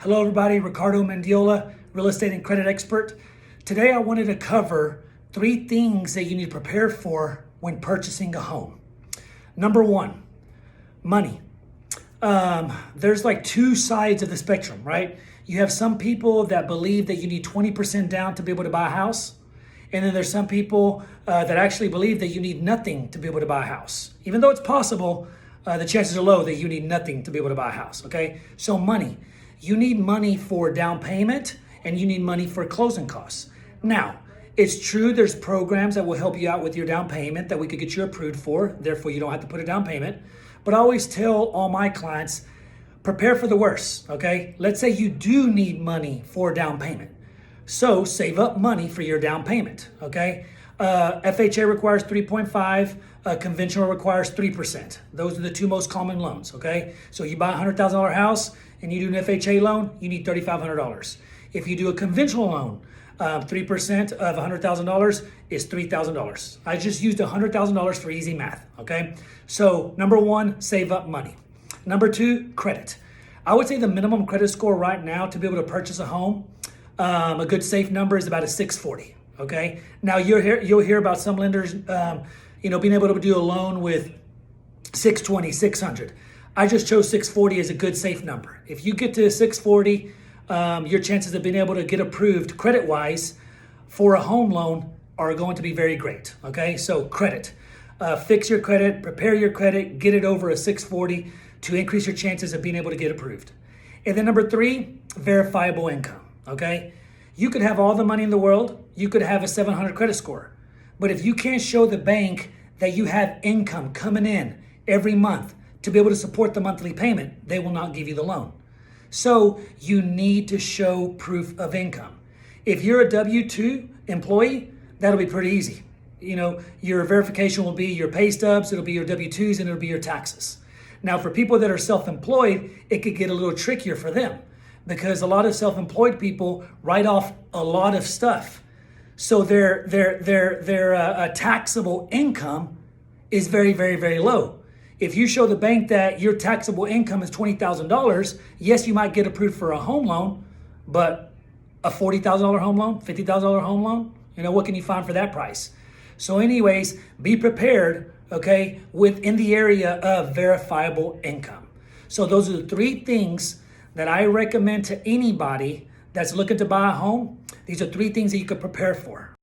Hello everybody, Ricardo Mendiola, real estate and credit expert. Today I wanted to cover 3 things that you need to prepare for when purchasing a home. Number 1, money. There's like 2 sides of the spectrum, right? You have some people that believe that you need 20% down to be able to buy a house. And then there's some people that actually believe that you need nothing to be able to buy a house. Even though it's possible, the chances are low that you need nothing to be able to buy a house, okay? So money. You need money for down payment and you need money for closing costs. Now, it's true there's programs that will help you out with your down payment that we could get you approved for. Therefore, you don't have to put a down payment. But I always tell all my clients, prepare for the worst, okay? Let's say you do need money for down payment. So save up money for your down payment, okay? FHA requires 3.5, conventional requires 3%. Those are the 2 most common loans, okay? So you buy a $100,000 house and you do an FHA loan, you need $3,500. If you do a conventional loan, 3% of $100,000 is $3,000. I just used $100,000 for easy math, okay? So number 1, save up money. Number 2, credit. I would say the minimum credit score right now to be able to purchase a home, a good safe number is about a 640, okay? Now you'll hear about some lenders, being able to do a loan with 620, 600. I just chose 640 as a good safe number. If you get to 640, your chances of being able to get approved credit-wise for a home loan are going to be very great, okay? So credit, fix your credit, prepare your credit, get it over a 640 to increase your chances of being able to get approved. And then number 3, verifiable income. Okay, you could have all the money in the world, you could have a 700 credit score, but if you can't show the bank that you have income coming in every month to be able to support the monthly payment, they will not give you the loan. So you need to show proof of income. If you're a W-2 employee, that'll be pretty easy. Your verification will be your pay stubs, it'll be your W-2s, and it'll be your taxes. Now, for people that are self-employed, it could get a little trickier for them, because a lot of self-employed people write off a lot of stuff. So their taxable income is very, very, very low. If you show the bank that your taxable income is $20,000, yes, you might get approved for a home loan, but a $40,000 home loan, $50,000 home loan, what can you find for that price? So anyways, be prepared, okay, within the area of verifiable income. So those are the 3 things that I recommend to anybody that's looking to buy a home. These are 3 things that you could prepare for.